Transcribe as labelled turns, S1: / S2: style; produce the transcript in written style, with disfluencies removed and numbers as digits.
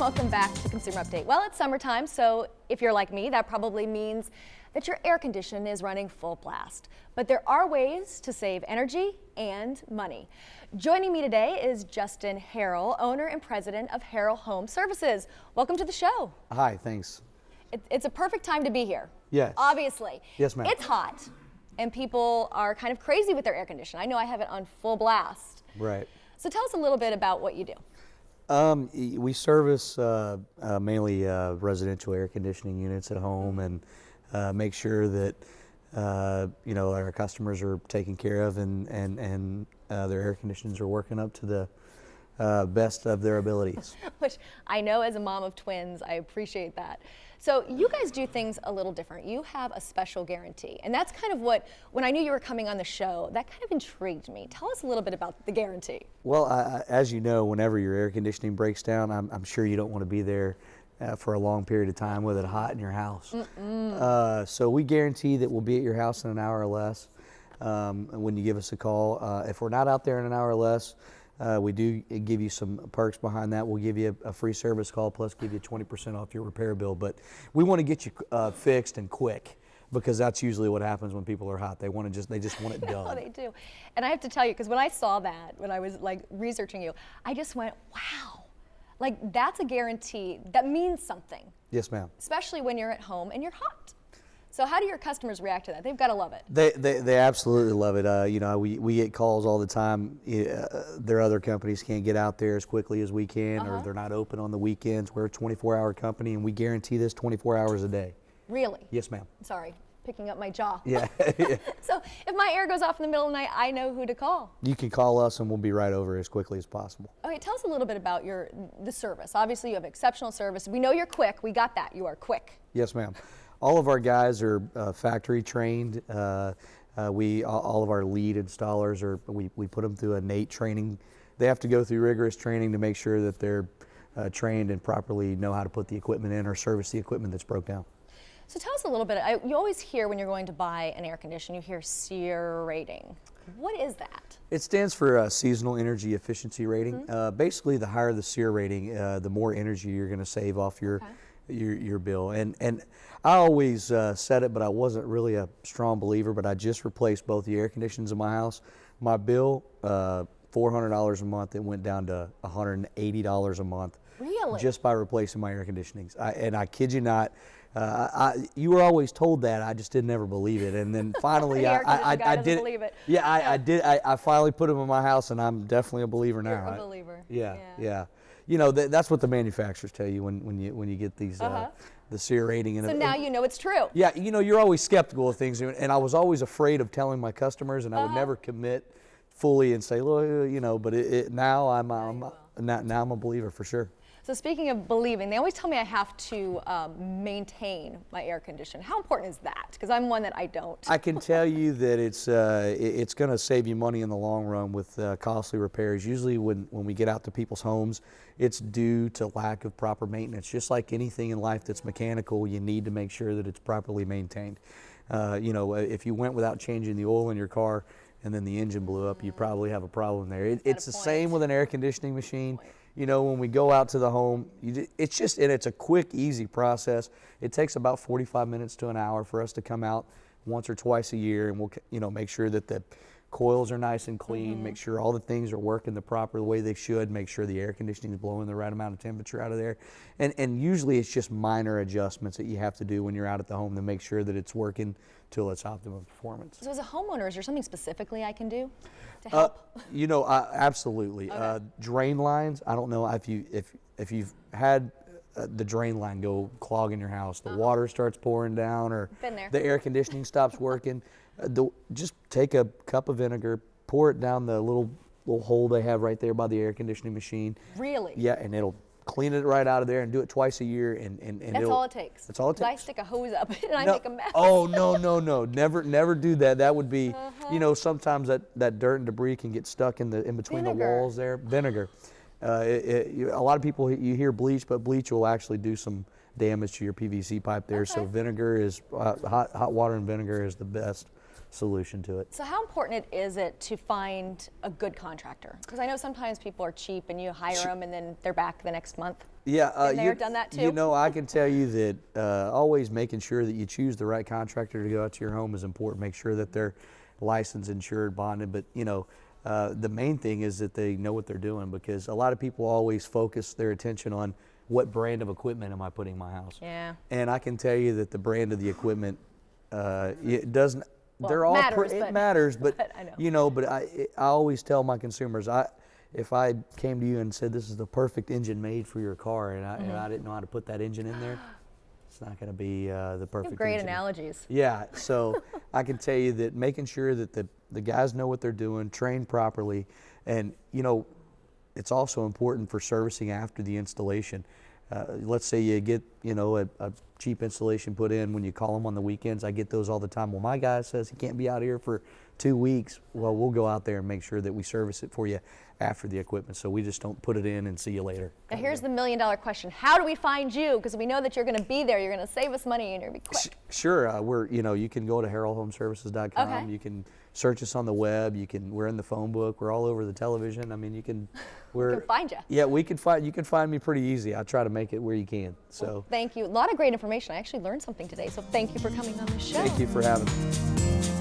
S1: Welcome back to Consumer Update. Well, it's summertime, so if you're like me, that probably means that your air conditioner is running full blast. But there are ways to save energy and money. Joining me today is Justin Harrell, owner and president of Harrell Home Services. Welcome to the show.
S2: Hi, thanks.
S1: It's a perfect time to be here.
S2: Yes.
S1: Obviously.
S2: Yes, ma'am.
S1: It's hot, and people are kind of crazy with their air conditioner. I know I have it on full blast.
S2: Right.
S1: So tell us a little bit about what you do.
S2: We service mainly residential air conditioning units at home and make sure that our customers are taken care of and their air conditioners are working up to the best of their abilities.
S1: Which I know, as a mom of twins, I appreciate that. So you guys do things a little different. You have a special guarantee, and that's kind of what, when I knew you were coming on the show, that kind of intrigued me. Tell us a little bit about the guarantee.
S2: Well, as you know, whenever your air conditioning breaks down, I'm sure you don't want to be there for a long period of time with it hot in your house. So we guarantee that we'll be at your house in an hour or less when you give us a call. If we're not out there in an hour or less, we do give you some perks behind that. We'll give you a free service call, plus give you 20% off your repair bill. But we want to get you fixed and quick, because that's usually what happens when people are hot. They just want it done.
S1: Oh, they do. And I have to tell you, because when I saw that, when I was like researching you, I just went, wow, like that's a guarantee that means something.
S2: Yes, ma'am.
S1: Especially when you're at home and you're hot. So how do your customers react to that? They've got to love it.
S2: They absolutely love it. We get calls all the time. Their other companies can't get out there as quickly as we can, or they're not open on the weekends. We're a 24-hour company, and we guarantee this 24 hours a day.
S1: Really?
S2: Yes, ma'am.
S1: Sorry, picking up my jaw.
S2: Yeah.
S1: So if my air goes off in the middle of the night, I know who to call.
S2: You can call us, and we'll be right over as quickly as possible.
S1: Okay, tell us a little bit about the service. Obviously, you have exceptional service. We know you're quick. We got that. You are quick.
S2: Yes, ma'am. All of our guys are factory trained. All of our lead installers we put them through a NATE training. They have to go through rigorous training to make sure that they're trained and properly know how to put the equipment in or service the equipment that's broke down.
S1: So tell us a little bit. You always hear when you're going to buy an air conditioner, you hear SEER rating. What is that? It
S2: stands for Seasonal Energy Efficiency Rating. Basically, the higher the SEER rating, the more energy you're going to save off your bill. And I always said it, but I wasn't really a strong believer, but I just replaced both the air conditioners in my house. My bill, $400 a month, it went down to $180 a month.
S1: Really?
S2: Just by replacing my air conditionings. And I kid you not, you were always told that. I just didn't ever believe it. And then finally, I did.
S1: Believe it.
S2: Yeah, I did. I finally put them in my house, and I'm definitely a believer now.
S1: You're a believer.
S2: Yeah. You know, that's what the manufacturers tell you when you get these the SEER rating.
S1: So now you know it's true.
S2: Yeah, you're always skeptical of things, and I was always afraid of telling my customers, and I would never commit fully and say, look, but now I'm a believer for sure.
S1: So speaking of believing, they always tell me I have to maintain my air conditioner. How important is that? Because I'm one that I don't.
S2: I can tell you that it's going to save you money in the long run with costly repairs. Usually when we get out to people's homes, it's due to lack of proper maintenance. Just like anything in life that's mechanical, you need to make sure that it's properly maintained. If you went without changing the oil in your car and then the engine blew up, you probably have a problem there. It's the same with an air conditioning machine. When we go out to the home, it's a quick, easy process. It takes about 45 minutes to an hour for us to come out once or twice a year, and we'll, make sure that the coils are nice and clean, make sure all the things are working the proper way they should, make sure the air conditioning is blowing the right amount of temperature out of there. And usually it's just minor adjustments that you have to do when you're out at the home to make sure that it's working till it's optimum performance.
S1: So as a homeowner, is there something specifically I can do to help?
S2: Absolutely.
S1: Okay.
S2: Drain lines, I don't know if you've had the drain line go clog in your house, the water starts pouring down, or the air conditioning stops working. Just take a cup of vinegar, pour it down the little hole they have right there by the air conditioning machine.
S1: Really?
S2: Yeah, and it'll clean it right out of there, and do it twice a year. And
S1: that's all it takes.
S2: That's all it takes.
S1: I stick a hose up and I make a mess.
S2: Oh, no. Never do that. That would be, sometimes that dirt and debris can get stuck in between the walls there. Vinegar. A lot of people, you hear bleach, but bleach will actually do some damage to your PVC pipe there. So vinegar is, hot water and vinegar is the best solution to it.
S1: So how important is it to find a good contractor? Because I know sometimes people are cheap and you hire them and then they're back the next month.
S2: Yeah,
S1: Been there, done that too?
S2: You know, I can tell you that always making sure that you choose the right contractor to go out to your home is important. Make sure that they're licensed, insured, bonded. But you know, the main thing is that they know what they're doing, because a lot of people always focus their attention on what brand of equipment am I putting in my house.
S1: Yeah.
S2: And I can tell you that the brand of the equipment, it doesn't.
S1: Well,
S2: they're all
S1: matters,
S2: it
S1: but-
S2: matters, but
S1: I know.
S2: you know. But I always tell my consumers, if I came to you and said this is the perfect engine made for your car, and I didn't know how to put that engine in there, it's not going to be the perfect.
S1: Great
S2: engine.
S1: analogies.
S2: Yeah, so I can tell you that making sure that the guys know what they're doing, trained properly, and you know, it's also important for servicing after the installation. Let's say you get, you know, a cheap installation put in when you call them on the weekends. I get those all the time. Well, my guy says he can't be out here for 2 weeks. Well, we'll go out there and make sure that we service it for you after the equipment, so we just don't put it in and see you later.
S1: Now here's the $1 million question. How do we find you? Because we know that you're going to be there. You're going to save us money and you're going to be quick.
S2: Sure, you know, you can go to HarrellHomeservices.com.
S1: Okay.
S2: You can search us on the web. We're in the phone book. We're all over the television. I mean, we can
S1: find you.
S2: Yeah, you can find me pretty easy. I try to make it where you can. So
S1: Thank you. A lot of great information. I actually learned something today, so thank you for coming on the show.
S2: thank you for having me.